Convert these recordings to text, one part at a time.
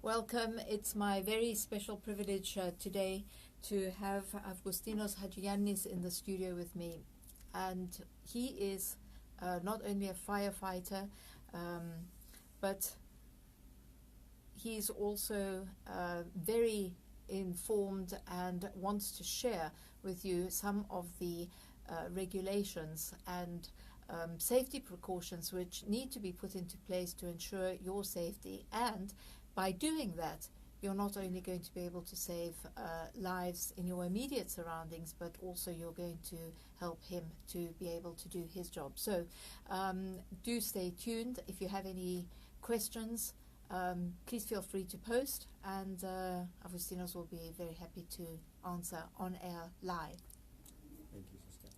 Welcome. It's my very special privilege today to have Avgostinos Hadjiannis in the studio with me. And he is not only a firefighter, but he's also very informed and wants to share with you some of the regulations and safety precautions which need to be put into place to ensure your safety. And by doing that, you're not only going to be able to save lives in your immediate surroundings, but also you're going to help him to be able to do his job. So do stay tuned. If you have any questions, please feel free to post, and Avgostinos will be very happy to answer on air live. Thank you, sister.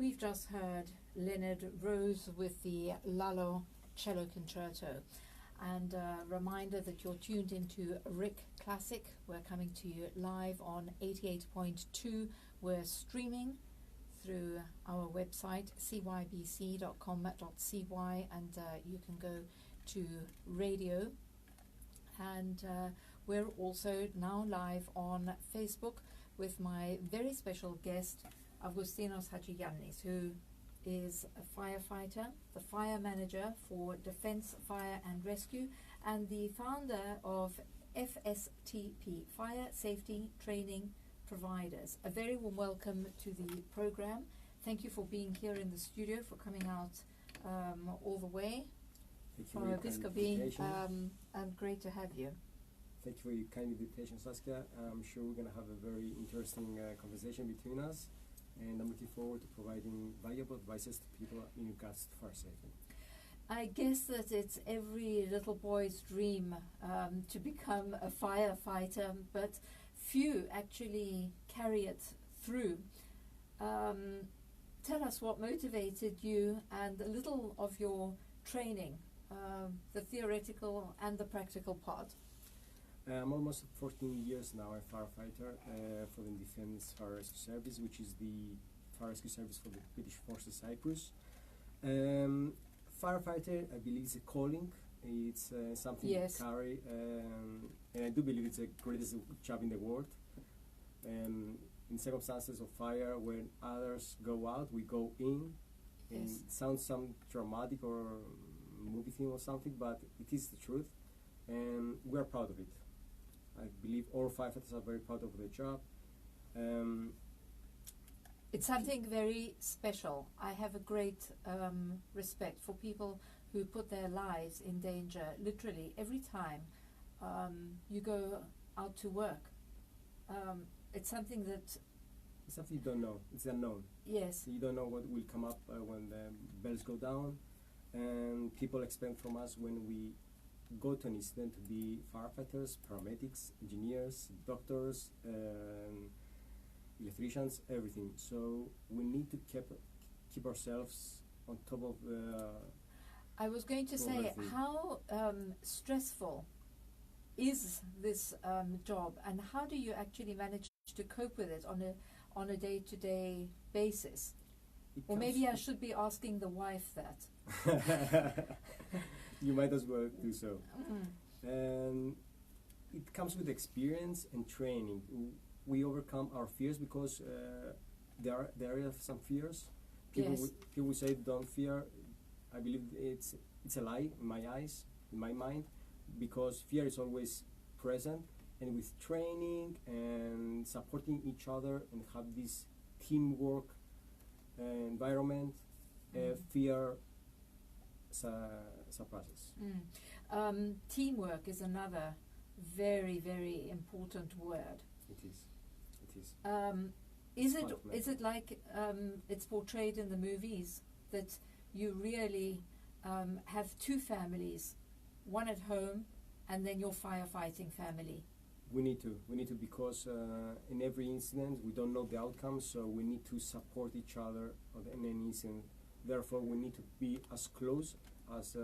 We've just heard Leonard Rose with the Lalo Cello Concerto, and a reminder that you're tuned into Rick Classic. We're coming to you live on 88.2. We're streaming through our website cybc.com.cy, and you can go to radio, and we're also now live on Facebook with my very special guest Avgostinos Hadjiannis, who is a firefighter, the fire manager for Defense Fire and Rescue, and the founder of FSTP, Fire Safety Training Providers. A very warm welcome to the program. Thank you for being here in the studio, for coming out all the way from Abiska, and great to have you. Thank you for your kind invitation, Saskia. I'm sure we're going to have a very interesting conversation between us, and I'm looking forward to providing valuable advices to people in regards to fire safety. I guess that it's every little boy's dream to become a firefighter, but few actually carry it through. Tell us what motivated you and a little of your training, the theoretical and the practical part. I'm almost 14 years now a firefighter for the Defense Fire Rescue Service, which is the fire rescue service for the British Forces Cyprus. Firefighter, I believe, is a calling. It's something Yes. to carry, and I do believe it's the greatest job in the world. In circumstances of fire, when others go out, we go in. And Yes. it sounds some dramatic or movie thing or something, but it is the truth, and we are proud of it. I believe all firefighters are very proud of their job. It's something very special. I have a great respect for people who put their lives in danger literally every time you go out to work. It's something that... It's something you don't know. It's unknown. Yes. You don't know what will come up when the bells go down, and people expect from us when we go to an incident to be firefighters, paramedics, engineers, doctors, electricians, everything. So we need to keep ourselves on top of I was going to say, everything. how stressful is this job, and how do you actually manage to cope with it on a day-to-day basis? Or maybe I should be asking the wife that. You might as well do so. Mm. And it comes with experience and training. We overcome our fears because there are some fears. Yes. People say don't fear. I believe it's a lie in my eyes, in my mind, because fear is always present. And with training and supporting each other and have this teamwork environment, fear suppresses. Teamwork is another very, very important word. It is. It is. Is it like it's portrayed in the movies, that you really have two families, one at home and then your firefighting family? We need to because in every incident we don't know the outcome, so we need to support each other in any incident. Therefore, we need to be as close as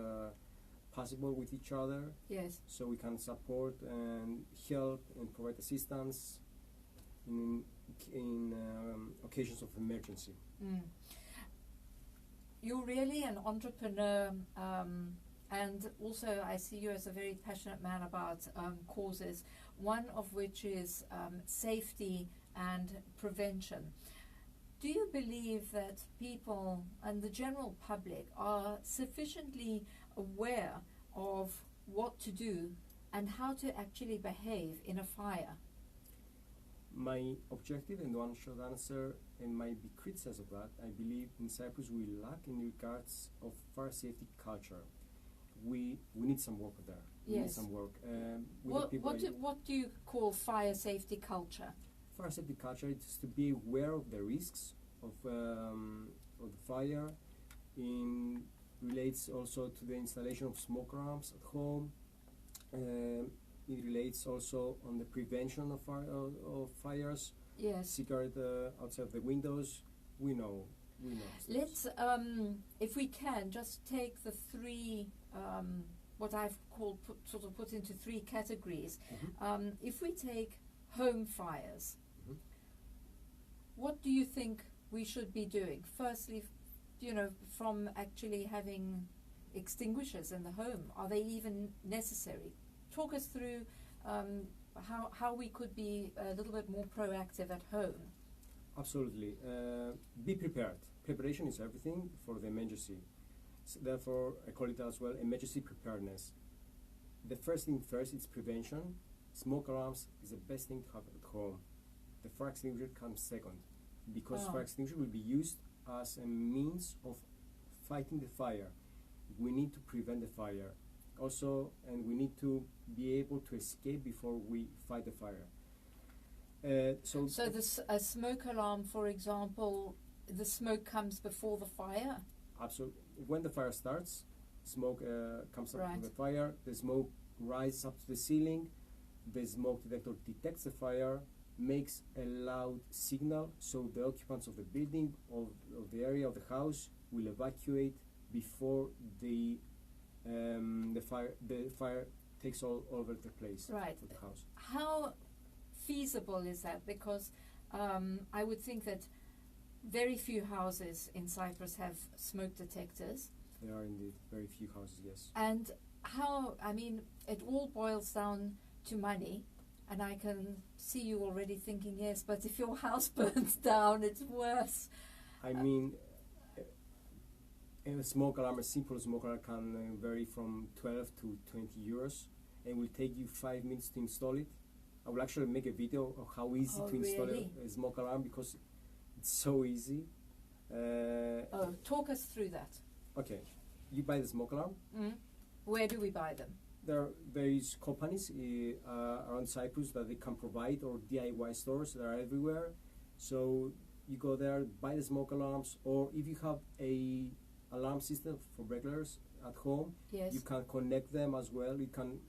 possible with each other, Yes. so we can support and help and provide assistance in occasions of emergency. Mm. You're really an entrepreneur, and also I see you as a very passionate man about causes, one of which is safety and prevention. Do you believe that people and the general public are sufficiently aware of what to do and how to actually behave in a fire? My objective and one short answer and my big criticism of that, I believe in Cyprus we lack in regards of fire safety culture. We need some work there. We need Yes. some work. What do you call fire safety culture? Fire safety culture is to be aware of the risks of the fire. Relates also to the installation of smoke alarms at home. It relates also on the prevention of fires. Yes. Cigarette outside the windows. We know. Let's, if we can, just take the three, what I've called, put into three categories. Mm-hmm. If we take home fires, Mhm. what do you think we should be doing? Firstly, from actually having extinguishers in the home, are they even necessary? Talk us through how we could be a little bit more proactive at home. Absolutely. Be prepared. Preparation is everything for the emergency. So therefore, I call it as well emergency preparedness. The first thing first is prevention. Smoke alarms is the best thing to have at home. The fire extinguisher comes second, because fire extinguisher will be used as a means of fighting the fire. We need to prevent the fire. Also, and we need to be able to escape before we fight the fire. So a smoke alarm, for example, the smoke comes before the fire? absolutely. When the fire starts, smoke comes up Right. from the fire. The smoke rises up to the ceiling. The smoke detector detects the fire, makes a loud signal, so the occupants of the building, of the area of the house, will evacuate before the fire takes all over the place. Right. Of the house. How feasible is that? Because I would think that very few houses in Cyprus have smoke detectors. There are indeed very few houses, yes. And it all boils down to money. And I can see you already thinking, yes, but if your house burns down, it's worse. I mean, a smoke alarm, a simple smoke alarm can vary from 12 to 20 euros and will take you 5 minutes to install it. I will actually make a video of how easy to install really? a smoke alarm, because it's so easy. Talk us through that. Okay, you buy the smoke alarm. Where do we buy them? There are various companies around Cyprus that they can provide, or DIY stores that are everywhere. So you go there, buy the smoke alarms, or if you have a alarm system for burglars at home, Yes. you can connect them as well. You can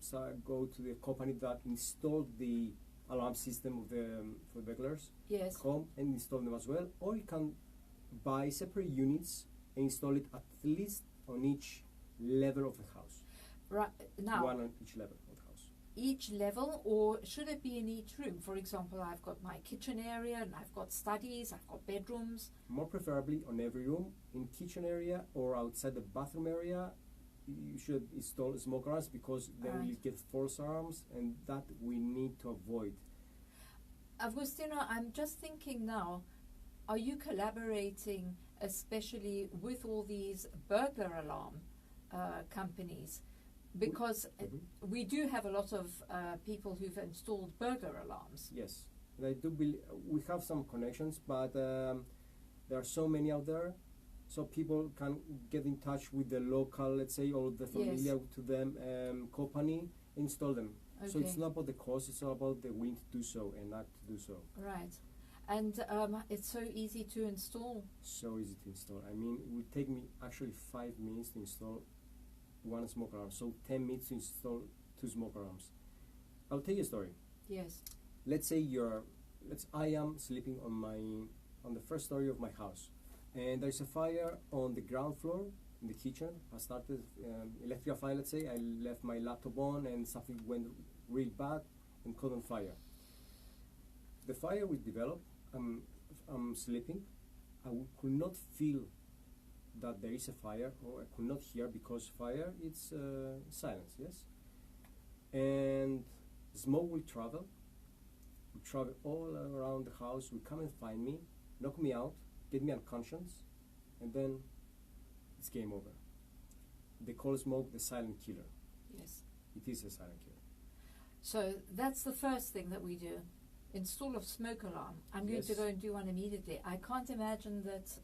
go to the company that installed the alarm system of for burglars Yes. at home and install them as well. Or you can buy separate units and install it at least on each level of the house. Right now, One on each level of the house. each level, or should it be in each room? For example, I've got my kitchen area, and I've got studies, I've got bedrooms. More preferably on every room. In kitchen area or outside the bathroom area, you should install smoke alarms, because then Right. you get false alarms, and that we need to avoid. Agostino, I'm just thinking now, are you collaborating especially with all these burglar alarm companies? Because we do have a lot of people who've installed burglar alarms. Yes, and I do believe we have some connections, but there are so many out there, so people can get in touch with the local, let's say, or the familiar to them company, install them. Okay. So it's not about the cost; it's all about the willing to do so and not to do so. Right. And it's so easy to install. So easy to install. I mean, it would take me actually 5 minutes to install one smoke alarm. So 10 minutes to install 2 smoke alarms. I'll tell you a story. Yes. Let's say I am sleeping on the first story of my house, and there's a fire on the ground floor in the kitchen. I started electrical fire. Let's say I left my laptop on, and something went real bad and caught on fire. The fire will develop. I'm sleeping. Could not feel that there is a fire, or I could not hear, because fire, it's silence, yes? And smoke will travel all around the house, will come and find me, knock me out, get me unconscious, and then it's game over. They call smoke the silent killer. Yes. It is a silent killer. So that's the first thing that we do. Install a smoke alarm. I'm going to Yes. go and do one immediately. I can't imagine that.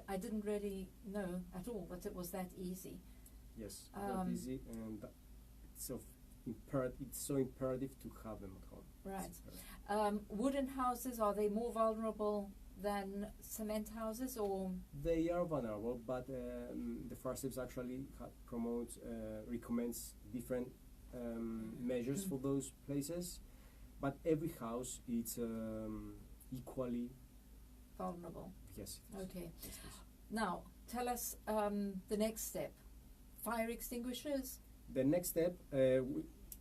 I didn't really know at all that it was that easy. Yes, that easy, and it's so imperative to have them at home. Right. It's imperative. Wooden houses, are they more vulnerable than cement houses, or? They are vulnerable, but the fire service actually recommends different measures for those places. But every house is equally Vulnerable. yes. It is. Okay. Yes, it is. Now, tell us the next step. Fire extinguishers? The next step,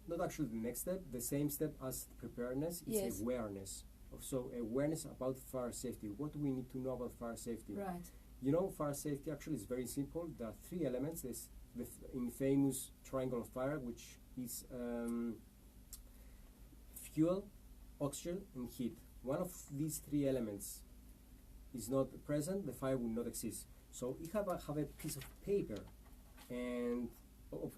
not actually the next step, the same step as preparedness, is Yes. awareness. So awareness about fire safety. What do we need to know about fire safety? Right. You know, fire safety actually is very simple. There are three elements. There's the infamous triangle of fire, which is fuel, oxygen, and heat. One of these three elements is not present, the fire will not exist. So if I have a piece of paper, and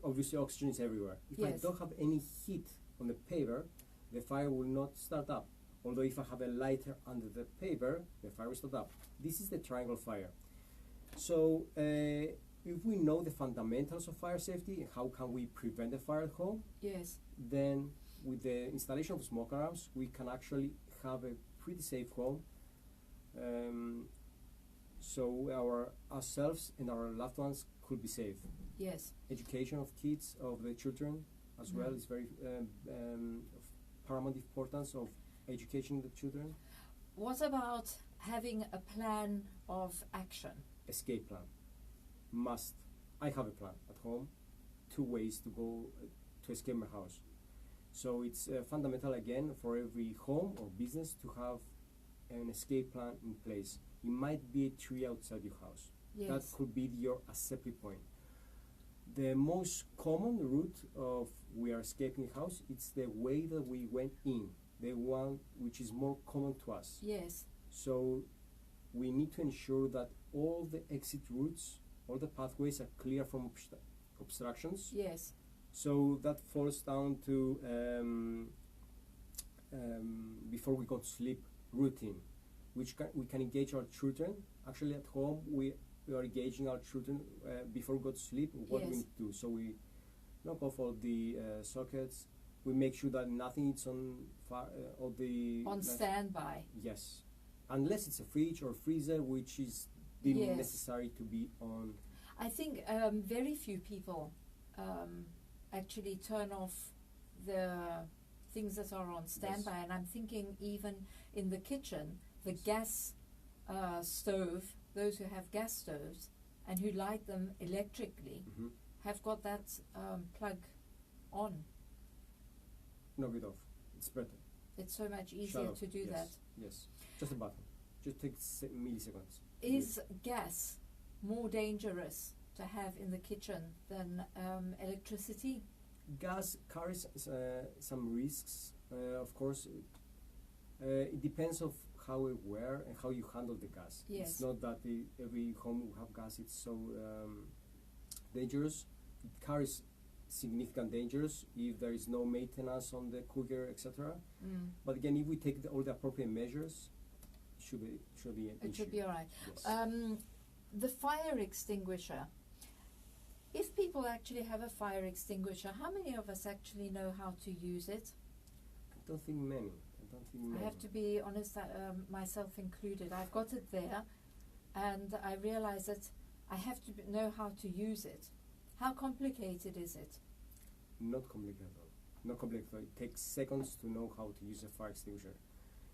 obviously oxygen is everywhere. If I Yes. don't have any heat on the paper, the fire will not start up. Although if I have a lighter under the paper, the fire will start up. This is the triangle fire. So if we know the fundamentals of fire safety and how can we prevent a fire at home, Yes. then with the installation of smoke alarms, we can actually have a pretty safe home. So ourselves and our loved ones could be safe. Yes. Education of kids, of the children, as well, is very of paramount importance of educating the children. What about having a plan of action? Escape plan. Must. I have a plan at home. 2 ways to go to escape my house. So it's fundamental again for every home or business to have an escape plan in place. It might be a tree outside your house. Yes. That could be your assembly point. The most common route of we are escaping a house, it's the way that we went in, the one which is more common to us. Yes. So we need to ensure that all the exit routes, all the pathways are clear from obstructions. Yes. So that falls down to before we go to sleep routine, which we can engage our children. Actually, at home we are engaging our children before we go to sleep. What Yes. we need to do. So we knock off all the sockets. We make sure that nothing is on all the On standby. Yes, unless it's a fridge or freezer, which is deemed Yes. necessary to be on. I think very few people actually turn off the things that are on standby, and I'm thinking even in the kitchen, the gas stove, those who have gas stoves and who light them electrically Mm-hmm. have got that plug on. Knock it off. It's better. It's so much Shut easier off. to do Yes. that. Yes, just a button. Just takes milliseconds. Is gas more dangerous to have in the kitchen than electricity? Gas carries some risks, of course. It depends of how aware and how you handle the gas. Yes. It's not that every home will have gas. It's so dangerous. It carries significant dangers if there is no maintenance on the cooker, etc. Mm. But again, if we take all the appropriate measures, it should be an It issue. should be all right. Yes. The fire extinguisher. If people actually have a fire extinguisher, how many of us actually know how to use it? I don't think many. I have to be honest, myself included. I've got it there, and I realize that I have to know how to use it. How complicated is it? Not complicated at all. not completely. It takes seconds to know how to use a fire extinguisher.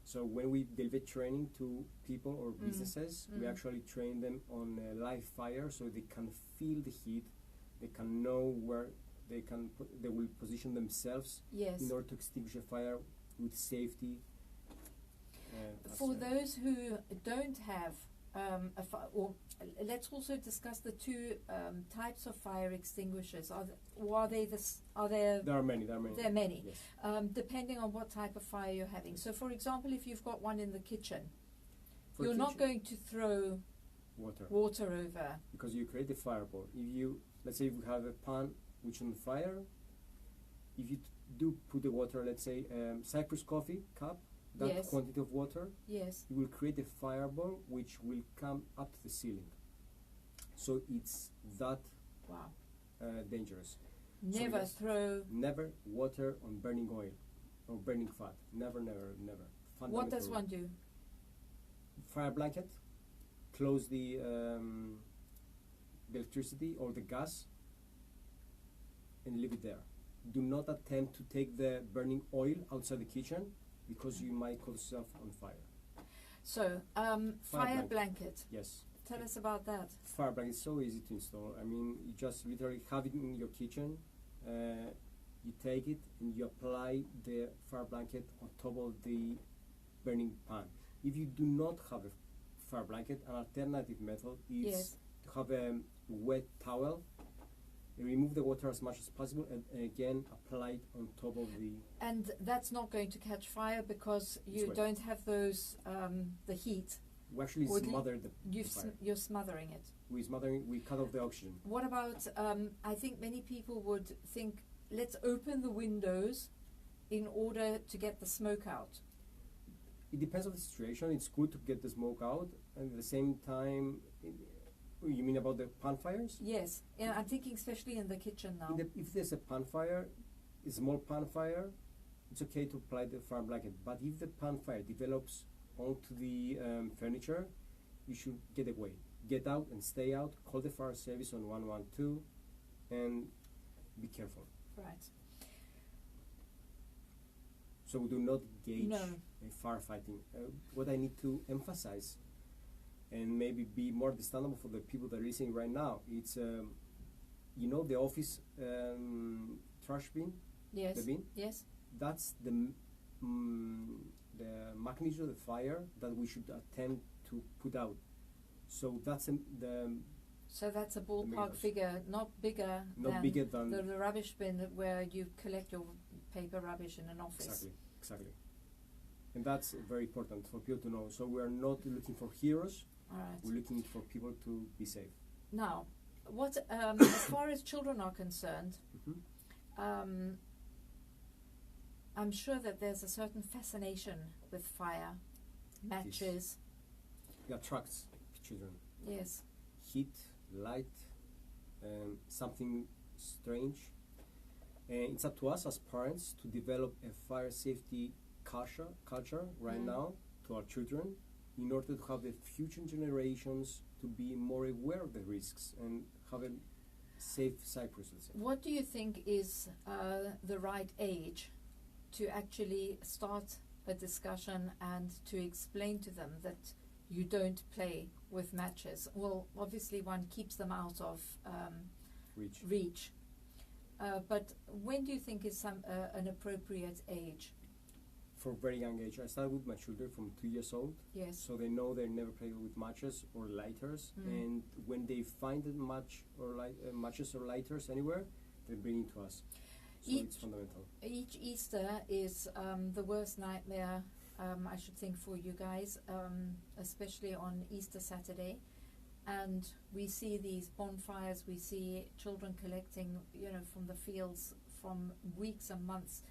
So when we deliver training to people or businesses, we actually train them on live fire, so they can feel the heat, they can know where they will position themselves Yes. in order to extinguish a fire with safety. For those who don't have let's also discuss the two types of fire extinguishers. Are there? There are many. There are many. Yes. Depending on what type of fire you're having. So, for example, if you've got one in the kitchen, For you're not kitchen, going to throw water over. because you create a fireball. Let's say you have a pan which is on fire, if you do put the water, let's say Cyprus coffee cup, that Yes. quantity of water, Yes. you will create a fireball which will come up to the ceiling. So it's that Wow. dangerous. Never yes. throw. Never water on burning oil or burning fat. Never, never, never. What does Fundamental one do? fire blanket, close the electricity or the gas, and leave it there. Do not attempt to take the burning oil outside the kitchen because you might cause yourself on fire. So, fire blanket. Yes. Tell us about that. Fire blanket is so easy to install. I mean, you just literally have it in your kitchen. You take it and you apply the fire blanket on top of the burning pan. If you do not have a fire blanket, an alternative method is Yes. to have a wet towel, remove the water as much as possible, and again apply it on top of the. And that's not going to catch fire because you wet. don't have those the heat. We actually Would smother the fire. You're smothering it. We cut off the oxygen. What about? I think many people would think, let's open the windows in order to get the smoke out. It depends on the situation. It's good to get the smoke out, and at the same time, you mean about the pan fires? Yes, and I'm thinking especially in the kitchen now. If there's a pan fire, a small pan fire, it's okay to apply the fire blanket. But if the pan fire develops onto the furniture, you should get away. Get out and stay out. Call the fire service on 112 and be careful. Right. So we do not engage No. in firefighting. What I need to emphasize and maybe be more understandable for the people that are listening right now, it's, the office trash bin, Yes. the bin? Yes. That's the magnitude of the fire that we should attempt to put out. So that's So that's a ballpark meters. figure, not bigger than the rubbish bin where you collect your paper rubbish in an office. Exactly. And that's very important for people to know. So we are not looking for heroes. All right. We're looking for people to be safe. Now, what as far as children are concerned, I'm sure that there's a certain fascination with fire, matches. It attracts children. Yes. Heat, light, something strange. And it's up to us as parents to develop a fire safety culture right now to our children in order to have the future generations to be more aware of the risks and have a safe Cyprus, let's say. What do you think is the right age to actually start a discussion and to explain to them that you don't play with matches? Well, obviously one keeps them out of reach. But when do you think is an appropriate age? For very young age. I started with my children from 2 years old. Yes. So they know they never play with matches or lighters. And when they find a match or matches or lighters anywhere, they bring it to us. So it's fundamental. Each Easter is the worst nightmare, I should think, for you guys, especially on Easter Saturday. And we see these bonfires, we see children collecting, from the fields from weeks and months.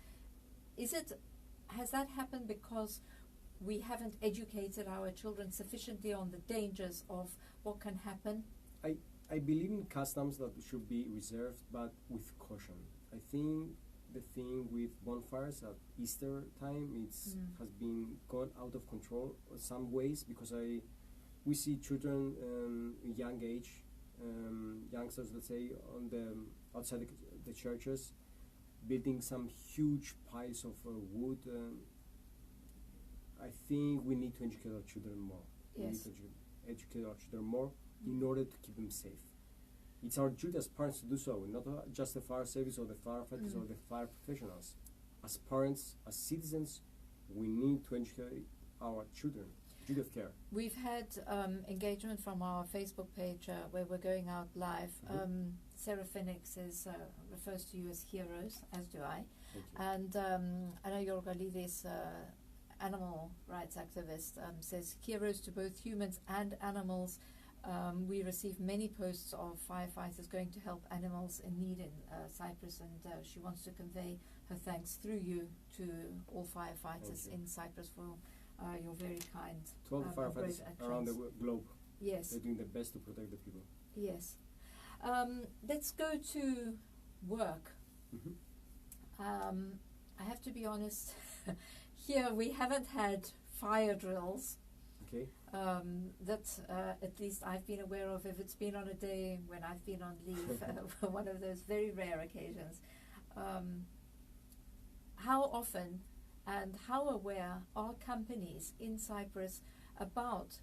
Has that happened because we haven't educated our children sufficiently on the dangers of what can happen? I believe in customs that should be reserved, but with caution. I think the thing with bonfires at Easter time has been gone out of control in some ways because we see children young age, youngsters, let's say, outside the churches, building some huge piles of wood. I think we need to educate our children more. We need Yes. to educate our children more in order to keep them safe. It's our duty as parents to do so, not just the fire service or the firefighters or the fire professionals. As parents, as citizens, we need to educate our children. Duty of care. We've had engagement from our Facebook page where we're going out live. Sarah Phoenix refers to you as heroes, as do I. Thank you. And Anna Yorgalidis, animal rights activist, says heroes to both humans and animals. We receive many posts of firefighters going to help animals in need in Cyprus, and she wants to convey her thanks through you to all firefighters in Cyprus for your very kind To all the firefighters around the globe, Yes. they're doing their best to protect the people. Yes. Let's go to work. I have to be honest, here we haven't had fire drills Okay. that at least I've been aware of. If it's been on a day when I've been on leave, one of those very rare occasions. How often and how aware are companies in Cyprus about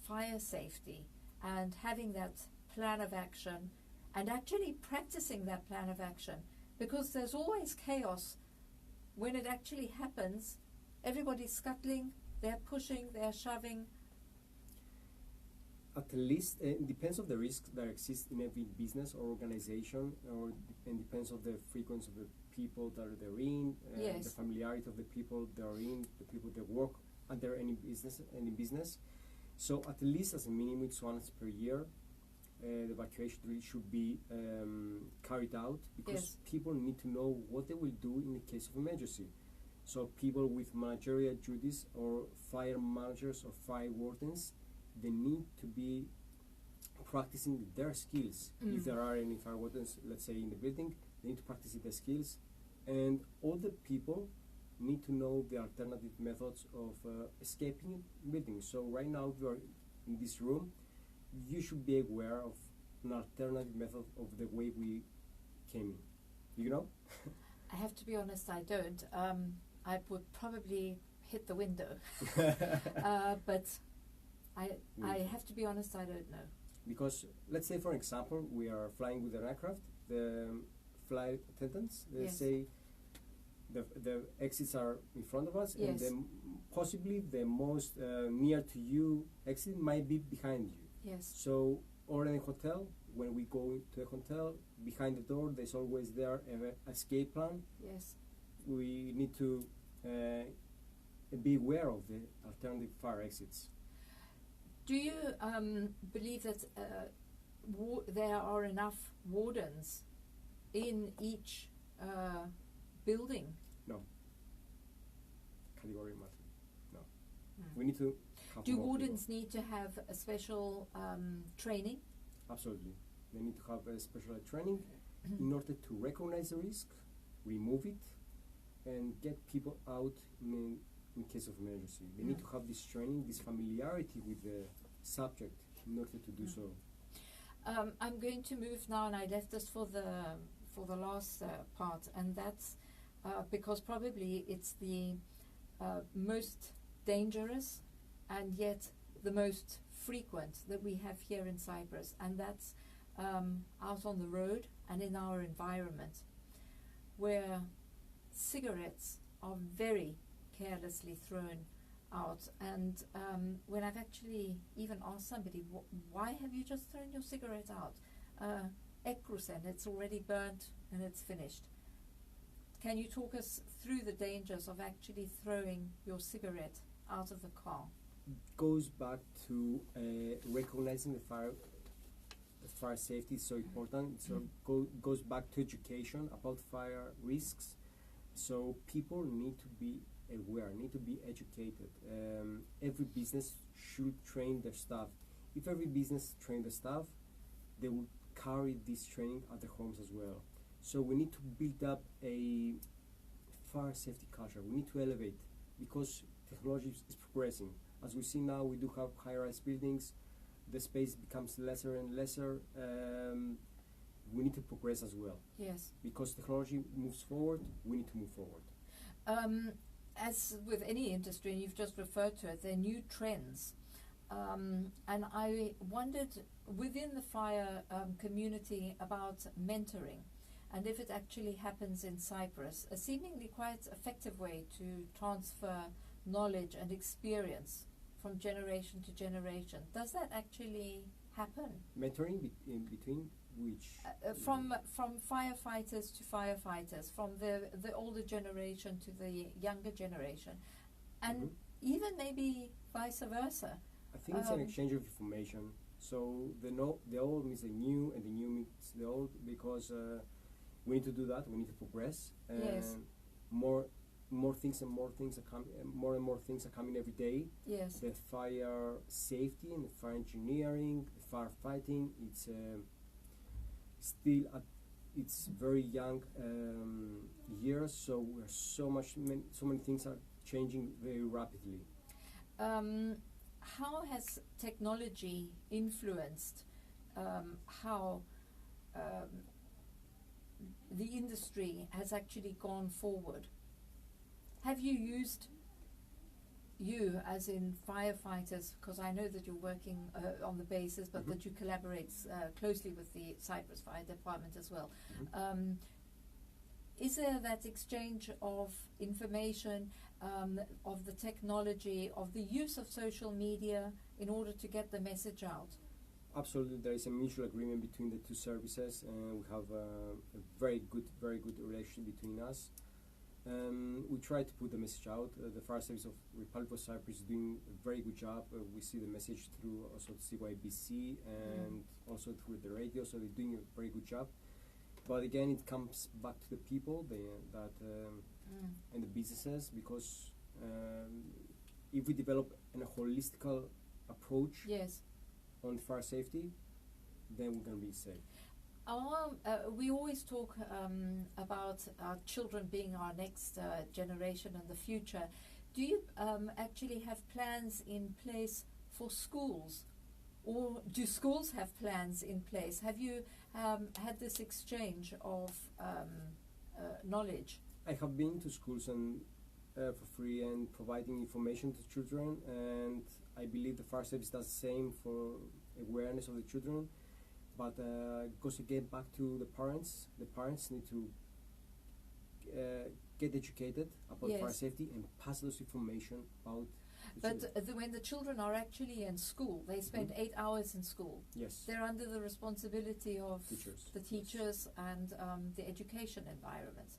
fire safety and having that plan of action and actually practicing that plan of action? Because there's always chaos when it actually happens. Everybody's scuttling, they're pushing, they're shoving. At least it depends on the risks that exist in every business or organization, and depends on the frequency of the people that they're in, Yes. the familiarity of the people they're in, the people that work under any business. So at least as a minimum, it's once per year. The evacuation drill should be carried out because Yes. people need to know what they will do in the case of emergency. So people with managerial duties or fire managers or fire wardens, they need to be practicing their skills. If there are any fire wardens, let's say in the building, they need to practice their skills. And all the people need to know the alternative methods of escaping buildings. So right now, if you are in this room, you should be aware of an alternative method of the way we came in. You know? I have to be honest, I don't. I would probably hit the window. But I have to be honest, I don't know. Because let's say, for example, we are flying with an aircraft. The flight attendants they Yes. say the exits are in front of us, and Yes. possibly the most near to you exit might be behind you. Yes. So, or in a hotel, when we go to a hotel, behind the door, there's always there an escape plan. Yes. We need to be aware of the alternative fire exits. Do you believe that there are enough wardens in each building? No. Category matter. No. Mm. We need to have Do more wardens need to have a special training? people. Absolutely. They need to have a special training in order to recognize the risk, remove it, and get people out in case of emergency. They need to have this training, this familiarity with the subject in order to do so. I'm going to move now, and I left this for the last part, and that's because probably it's the most dangerous and yet the most frequent that we have here in Cyprus, and that's out on the road and in our environment, where cigarettes are very carelessly thrown out. And when I've actually even asked somebody, why have you just thrown your cigarette out? Ekrusen, it's already burnt and it's finished. Can you talk us through the dangers of actually throwing your cigarette out of the car? Goes back to recognizing the fire safety is so important. So goes back to education about fire risks. So people need to be aware, need to be educated. Every business should train their staff. If every business train the staff, they will carry this training at their homes as well. So we need to build up a fire safety culture. We need to elevate because technology is progressing. As we see now, we do have high-rise buildings. The space becomes lesser and lesser. we need to progress as well. Yes. Because technology moves forward, we need to move forward. As with any industry, and you've just referred to it, there are new trends. And I wondered within the fire community about mentoring, and if it actually happens in Cyprus, a seemingly quite effective way to transfer knowledge and experience from generation to generation. Does that actually happen? Mentoring in between which? From firefighters to firefighters, from the older generation to the younger generation, and even maybe vice versa. I think it's an exchange of information. So the old meets the new, and the new meets the old, because we need to do that. We need to progress. Yes. More things and more things are coming. More and more things are coming every day. Yes. The fire safety and the fire engineering, the firefighting. It's still at its very young years. So we're so many things are changing very rapidly. How has technology influenced how the industry has actually gone forward? Have you used, you as in firefighters, because I know that you're working on the basis, but that you collaborate closely with the Cyprus Fire Department as well. Is there that exchange of information, of the technology, of the use of social media in order to get the message out? Absolutely, there is a mutual agreement between the two services, and we have a very good relationship between us. We try to put the message out. The Fire Service of Republic of Cyprus is doing a very good job. We see the message through also CYBC and also through the radio, so they're doing a very good job. But again, it comes back to the people and the businesses, because if we develop a holistic approach on fire safety, then we're going to be safe. We always talk about our children being our next generation and the future. Do you actually have plans in place for schools? Or do schools have plans in place? Have you had this exchange of knowledge? I have been to schools and for free and providing information to children, and I believe the fire service does the same for awareness of the children. But goes again back to the parents. The parents need to get educated about fire safety and pass those information out. But when the children are actually in school, they spend 8 hours in school. Yes. They're under the responsibility of the teachers and the education environments.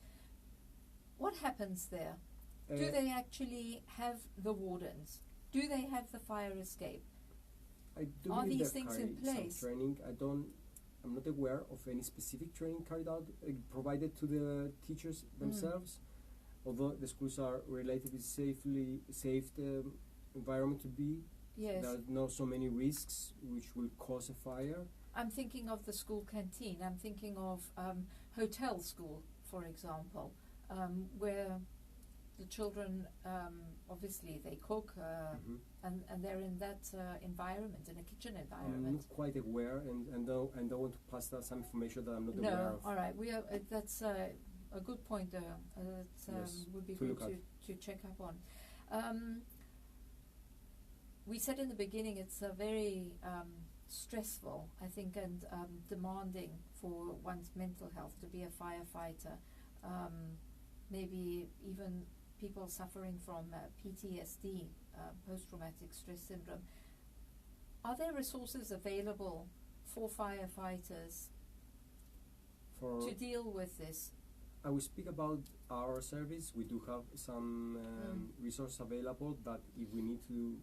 What happens there? Do they actually have the wardens? Do they have the fire escape? Are these things in place? Some training. I'm not aware of any specific training carried out provided to the teachers themselves. Although the schools are relatively safe environment to be. Yes. There are not so many risks which will cause a fire. I'm thinking of the school canteen. I'm thinking of hotel school, for example, where the children obviously they cook and they're in that environment, in a kitchen environment. I'm not quite aware, and don't want to pass that some information that I'm not aware of. No, all right. That's a good point there. That would be good to check up on. We said in the beginning it's very stressful, I think, and demanding for one's mental health to be a firefighter. Maybe even people suffering from PTSD, post-traumatic stress syndrome. Are there resources available for firefighters to deal with this? I will speak about our service. We do have some resources available that if we need to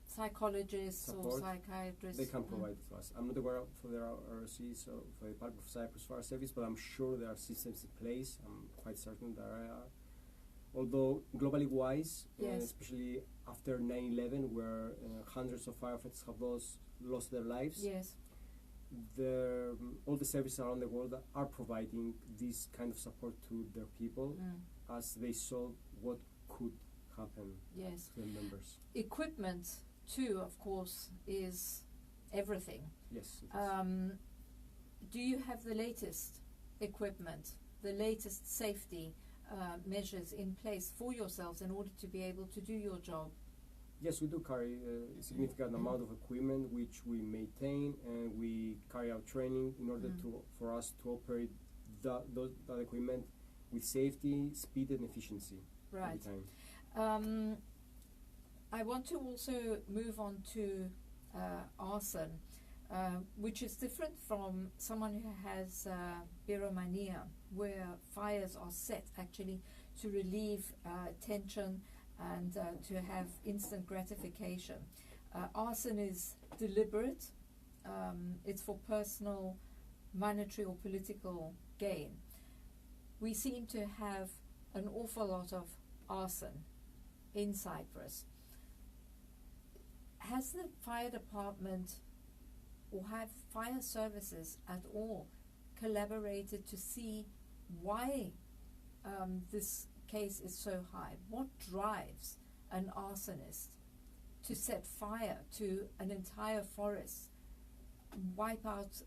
psychologists support, or psychiatrists, they can provide it to us. I'm not aware of for the RRC, so for the Republic of Cyprus Fire Service, but I'm sure there are systems in place. I'm quite certain there are. Although globally wise, especially after 9/11, where hundreds of firefighters have lost their lives, all the services around the world are providing this kind of support to their people as they saw what could happen to their members. Equipment too, of course, is everything. Yes. do you have the latest equipment, the latest safety measures in place for yourselves in order to be able to do your job? Yes, we do carry a significant amount of equipment which we maintain, and we carry out training in order for us to operate that equipment with safety, speed, and efficiency Right. every time. I want to also move on to arson, which is different from someone who has pyromania, where fires are set actually to relieve tension and to have instant gratification. Arson is deliberate. It's for personal, monetary or political gain. We seem to have an awful lot of arson in Cyprus. Has the fire department or have fire services at all collaborated to see why this case is so high? What drives an arsonist to set fire to an entire forest, wipe out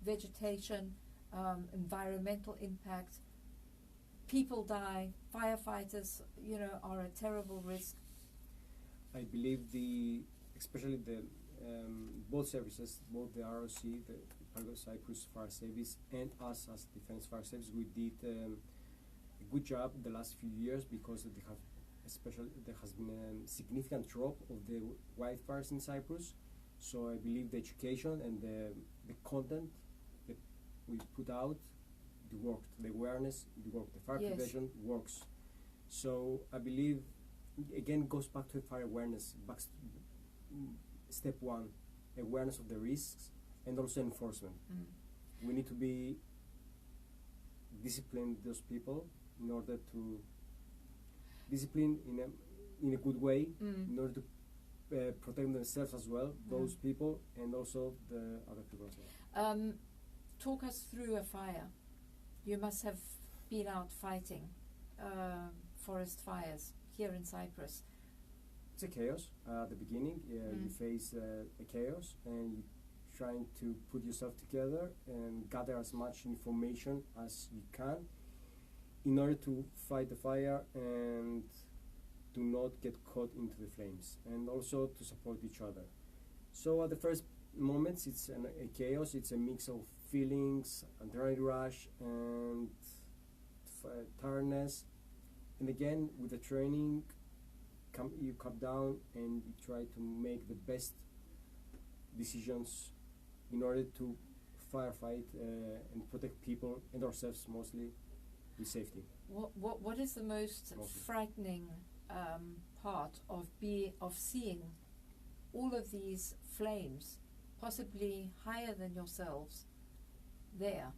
vegetation, environmental impact? People die, firefighters, are a terrible risk. I believe especially both services, both the ROC, the Republic of Cyprus Fire Service, and us as Defense Fire Service, we did a good job the last few years, because there has been a significant drop of the wildfires in Cyprus. So I believe the education and the content that we put out, it worked. The awareness, it worked. The fire prevention works. So I believe, again, goes back to fire awareness. Step one, awareness of the risks, and also enforcement. We need to be discipline those people in order to discipline in a good way, in order to protect themselves as well, those people, and also the other people as well. Talk us through a fire. You must have been out fighting forest fires here in Cyprus. It's a chaos at the beginning. You face a chaos, and you're trying to put yourself together and gather as much information as you can in order to fight the fire and to not get caught into the flames, and also to support each other. So at the first moments, it's a chaos. It's a mix of feelings, adrenaline rush, and tiredness. And again, with the training, you come down and you try to make the best decisions in order to firefight and protect people and ourselves mostly with safety. What is the most frightening part of seeing all of these flames, possibly higher than yourselves, there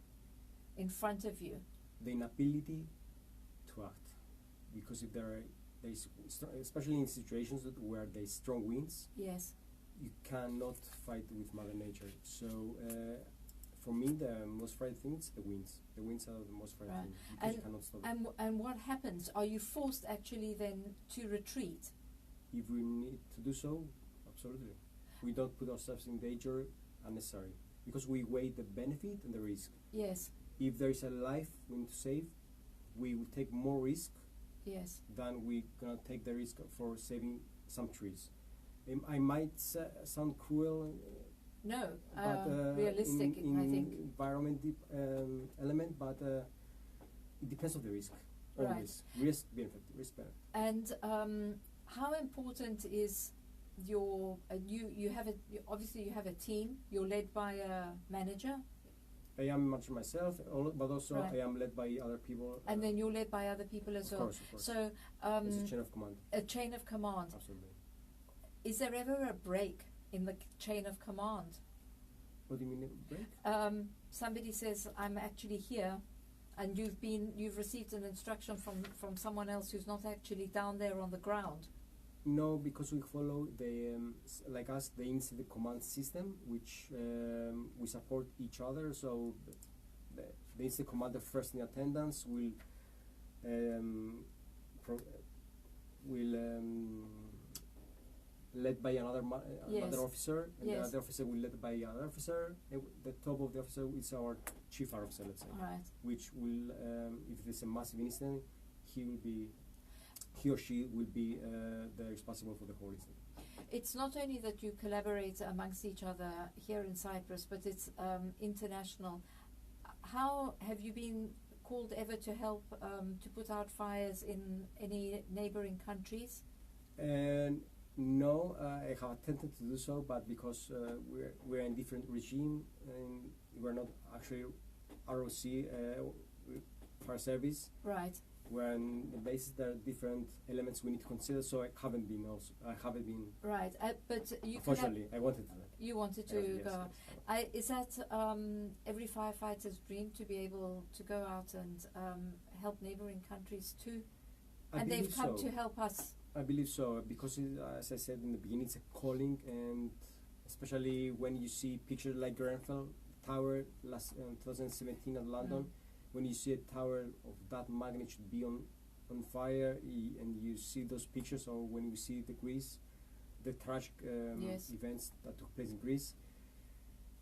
in front of you? The inability to act, because if there is, especially in situations where there's strong winds, yes, you cannot fight with Mother Nature. So for me, the most frightening thing is the winds. The winds are the most frightening, because you cannot stop it. And what happens? Are you forced actually then to retreat? If we need to do so, absolutely. We don't put ourselves in danger unnecessary, because we weigh the benefit and the risk. Yes. If there is a life we need to save, we will take more risk than we're gonna take the risk for saving some trees. I might sound cruel. No, but realistic, in I think. Environment element, but it depends on the risk. Always risk benefit. And how important is your you have obviously you have a team. You're led by a manager. I am manager myself, but also I am led by other people. And then you're led by other people as well. Of course. So it's a chain of command. A chain of command. Absolutely. Is there ever a break in the chain of command? What do you mean a break? Somebody says, "I'm actually here," and you've received an instruction from someone else who's not actually down there on the ground. No, because we follow the the incident command system, which we support each other. So the incident commander first in attendance will led by another Yes. another officer, and the Yes. other officer will led by another officer. And the top of the officer is our chief fire officer, let's say, Right. which will, if there's a massive incident, he or she will be the responsible for the whole incident. It's not only that you collaborate amongst each other here in Cyprus, but it's international. How have you been called ever to help to put out fires in any neighboring countries? And no, I have attempted to do so, but because we're in different regime and we're not actually ROC fire service. Right. We're on the basis there are different elements we need to consider. So I haven't been. Right, but you Unfortunately, I wanted to. You wanted to Yes, go. yes. Is that every firefighter's dream to be able to go out and help neighboring countries too? I And they've believe come so. to help us. I believe so because, as I said in the beginning, it's a calling, and especially when you see pictures like Grenfell Tower last 2017 at London, when you see a tower of that magnitude be on fire, and you see those pictures, or when you see the tragic Yes. events that took place in Greece,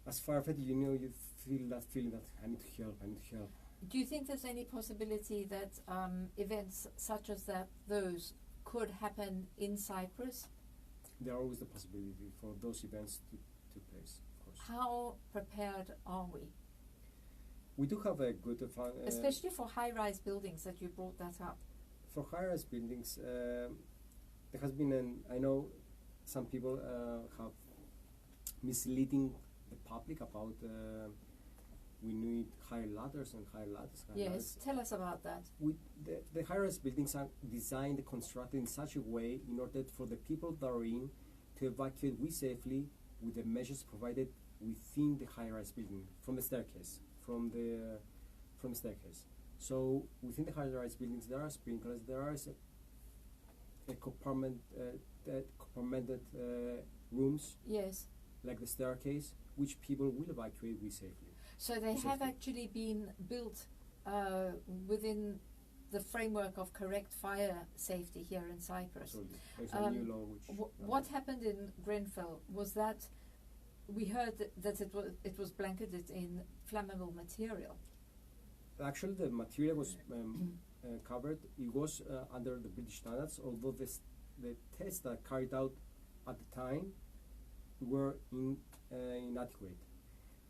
as firefighter, you feel that feeling that I need to help. Do you think there's any possibility that events such as those could happen in Cyprus? There are always the possibility for those events to take place, of course. How prepared are we? We do have a good Especially for high-rise buildings that you brought that up. for high-rise buildings. There has been I know some people have misleading the public about we need higher ladders and higher ladders. Yes, tell us about that. The high-rise buildings are designed and constructed in such a way in order for the people that are in to evacuate safely with the measures provided within the high-rise building from the staircase. So within the high-rise buildings, there are sprinklers. There is a compartmented rooms, Yes. like the staircase, which people will evacuate safely. So they have Safety. actually been built within the framework of correct fire safety here in Cyprus. Absolutely. There's a new law which. What happened in Grenfell was that we heard that it was blanketed in flammable material. Actually, the material was covered. It was under the British standards, although the tests that carried out at the time were inadequate.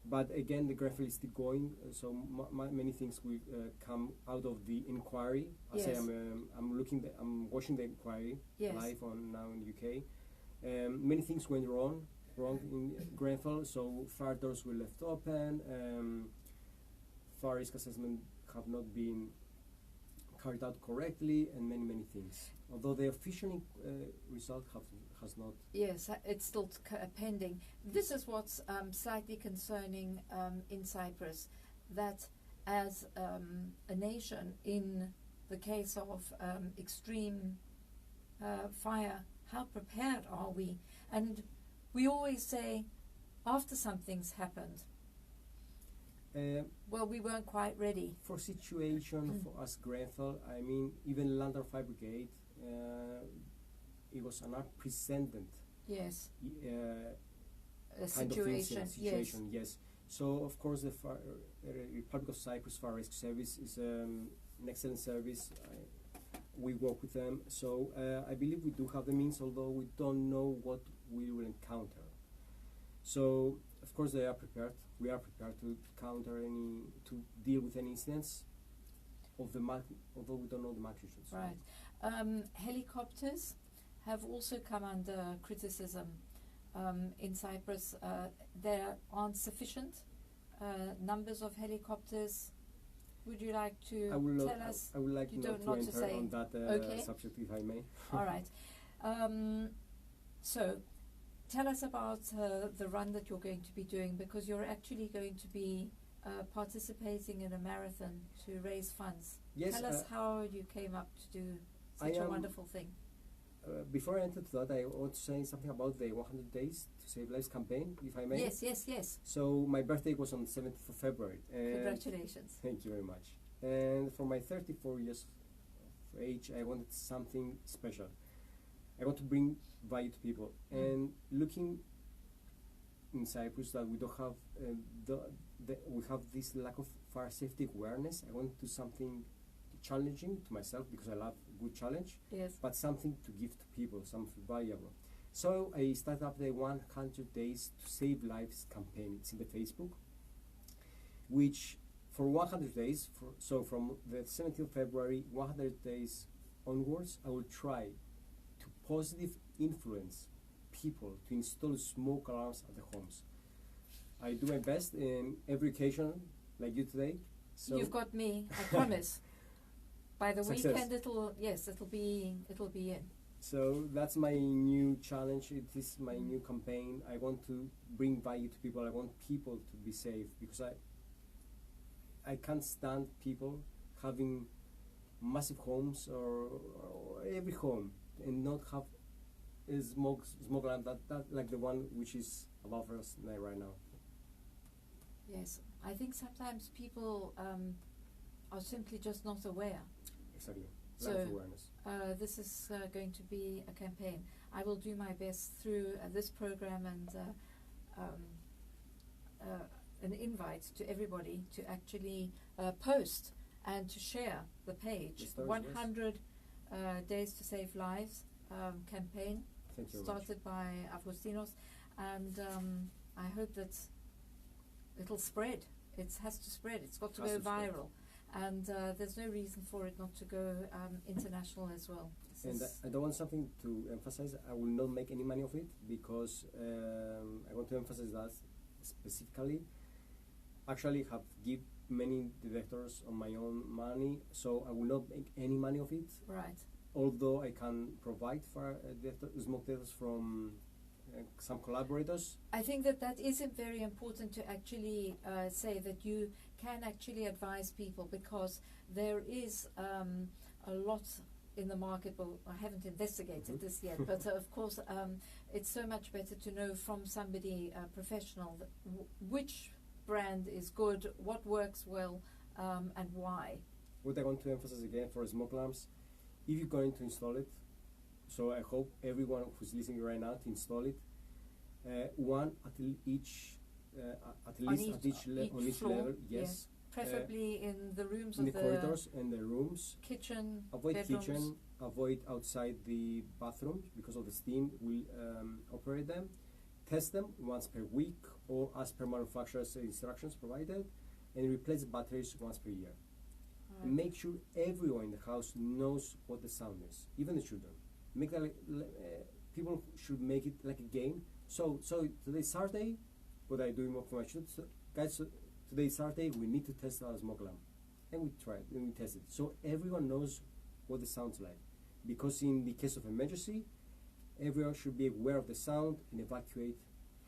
But again, the Grenfell is still going, so many things will come out of the inquiry. I say Yes. I'm watching the inquiry Yes. live now in UK. Many things went wrong in Grenfell, so fire doors were left open. Fire risk assessment have not been carried out correctly, and many things. Although the official result has not. Yes, it's still pending. This is what's slightly concerning in Cyprus, that as a nation, in the case of extreme fire, how prepared are we? And we always say, after something's happened, well, we weren't quite ready. For situation for us Grenfell, I mean, even London Fire Brigade, it was an unprecedented Yes. A kind situation. of situation. Yes. So of course the Republic of Cyprus Fire Rescue Service is an excellent service. We work with them, so I believe we do have the means, although we don't know what we will encounter. So of course they are prepared. We are prepared to deal with any incidents although we don't know the magnitude. Right. Helicopters have also come under criticism in Cyprus. There aren't sufficient numbers of helicopters. Would you like to tell us? I would like You not don't to not to enter say. on that Okay. subject, if I may. All right. So, tell us about the run that you're going to be doing, because you're actually going to be participating in a marathon to raise funds. Yes, Tell us how you came up to do such a wonderful thing. Before I enter to that, I want to say something about the 100 Days to Save Lives campaign, if I may. Yes. So my birthday was on the 7th of February. Congratulations. Thank you very much. And for my 34 years of age, I wanted something special. I want to bring value to people. And looking in Cyprus that we don't have we have this lack of fire safety awareness. I want to do something challenging to myself because I love good challenge, Yes. but something to give to people, something valuable. So I started up the 100 Days to Save Lives campaign. It's in the Facebook, which for 100 days, so from the 17th of February, 100 days onwards, I will try to positive influence people to install smoke alarms at the homes. I do my best in every occasion, like you today. So You've got me, I promise. By the Success. weekend, it'll be in. So that's my new challenge. It is my new campaign. I want to bring value to people. I want people to be safe because I can't stand people having massive homes or every home and not have a smoke alarm that like the one which is above us right now. Yes, I think sometimes people are simply just not aware. Exactly. So, Lack of awareness. This is going to be a campaign. I will do my best through this program and an invite to everybody to actually post and to share the page. Yes, those, 100 Days to Save Lives campaign Thank you very much. started by Agostinos, and I hope that it'll spread. It has to spread. It's got to Has go to spread. viral. And there's no reason for it not to go international as well. And I don't want something to emphasize. I will not make any money of it because I want to emphasize that specifically. Actually, have give many directors on my own money, so I will not make any money of it. Right. Although I can provide for smoke detectors from some collaborators. I think that is very important to actually say that you can actually advise people, because there is a lot in the market. Well, I haven't investigated this yet, but of course it's so much better to know from somebody professional that which brand is good, what works well, and why. What I want to emphasize again for smoke alarms, if you're going to install it, so I hope everyone who's listening right now to install it, one at each floor, level, yes. Preferably in the rooms In of the corridors and the rooms. kitchen, Avoid bedrooms. kitchen, avoid outside the bathroom because of the steam will operate them. Test them once per week or as per manufacturer's instructions provided, and replace batteries once per year. Right. Make sure everyone in the house knows what the sound is, even the children. Make that people should make it like a game. So today's Saturday, what I do for my children, so guys, today's Saturday, we need to test our smoke alarm, and we try it and we test it. So everyone knows what the sound's like, because in the case of emergency, everyone should be aware of the sound and evacuate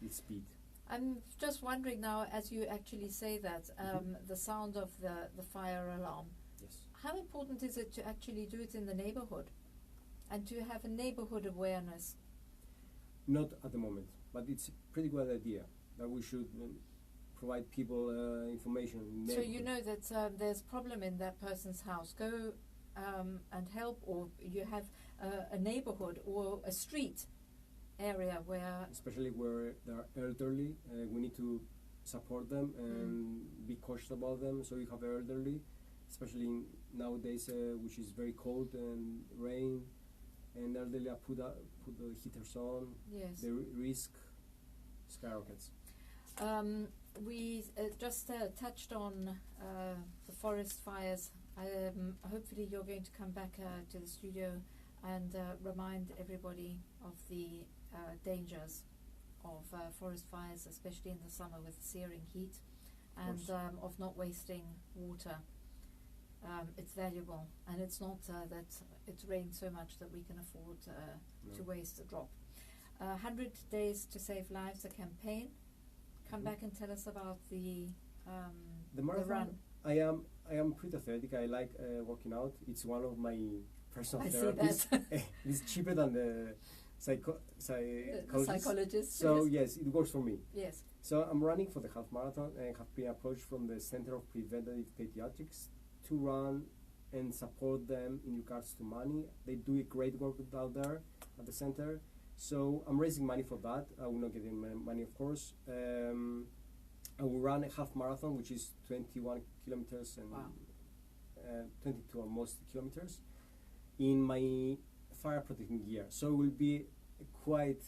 with speed. I'm just wondering now, as you actually say that, the sound of the fire alarm, Yes. how important is it to actually do it in the neighborhood and to have a neighborhood awareness? Not at the moment, but it's a pretty good idea that we should provide people information. In So you neighborhood. know that there's problem in that person's house. Go and help, or you have a neighborhood or a street area where Especially where they're elderly, we need to support them and be cautious about them. So you have elderly, especially nowadays, which is very cold and rain, and elderly put the heaters on. yes. The risk skyrockets. We just touched on the forest fires. Hopefully you're going to come back to the studio and remind everybody of the dangers of forest fires, especially in the summer with searing heat, and of not wasting water. It's valuable, and it's not that it rains so much that we can afford to waste a drop. 100 Days to Save Lives, a campaign. Come back and tell us about the marathon. run. I am pretty athletic. I like working out. It's one of my personal I see therapies. that. It's cheaper than the Psychologist. So yes, it works for me. Yes. So I'm running for the half marathon and have been approached from the Center of Preventive Pediatrics to run and support them in regards to money. They do a great work out there. at the center. So I'm raising money for that. I will not get any money, of course. I will run a half marathon, which is 21 kilometers and Wow. 22 almost kilometers in my fire protecting gear. So it will be a quite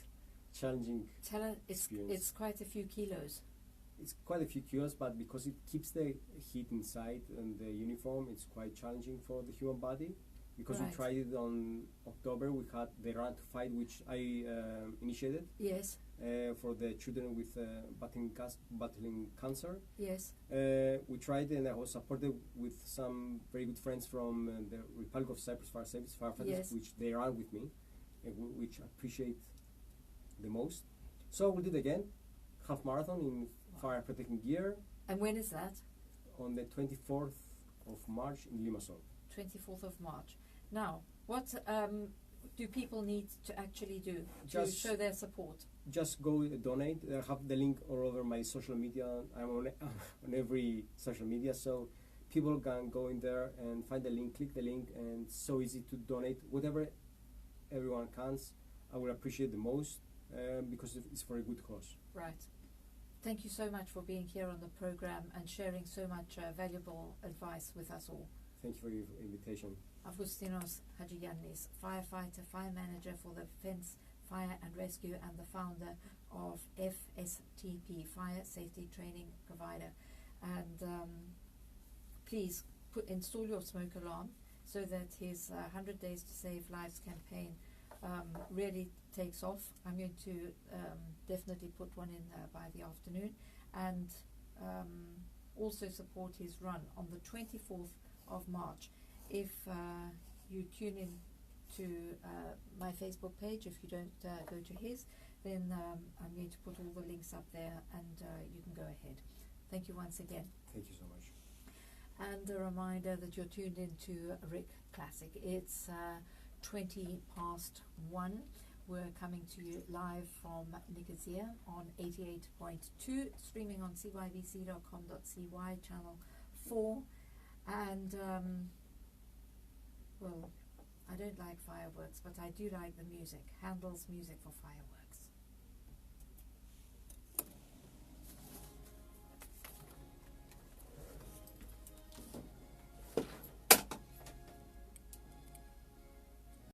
challenging Tell us, experience. it's quite a few kilos. It's quite a few kilos, but because it keeps the heat inside and the uniform, it's quite challenging for the human body. Because Right. we tried it on October, we had the Run to Fight, which I initiated Yes, for the children with battling cancer. yes, We tried, and I was supported with some very good friends from the Republic of Cyprus Fire Service firefighters, Yes. which they run with me, which I appreciate the most. So we'll do it again, half marathon in fire protecting gear and when is that? on the 24th of March in Limassol. 24th of March. Now, what do people need to actually do to Just- show their support? Just go donate. I have the link all over my social media. I'm on every social media, so people can go in there and find the link, click the link, and it's so easy to donate whatever everyone can. I will appreciate the most because it's for a good cause. Right. Thank you so much for being here on the program and sharing so much valuable advice with us all. Thank you for your invitation. Agostinos Hadjiyannis, firefighter, fire manager for the Defence Fire and Rescue, and the founder of FSTP, Fire Safety Training Provider. And please install your smoke alarm so that his 100 Days to Save Lives campaign really takes off. I'm going to definitely put one in by the afternoon, and also support his run on the 24th of March. If you tune in to my Facebook page, if you don't go to his, then I'm going to put all the links up there, and you can go ahead. Thank you once again. Thank you so much. And a reminder that you're tuned into Rick Classic. It's 1:20 We're coming to you live from Nicosia on 88.2, streaming on cybc.com.cy, channel 4. And, well, I don't like fireworks, but I do like the music. Handel's music for fireworks.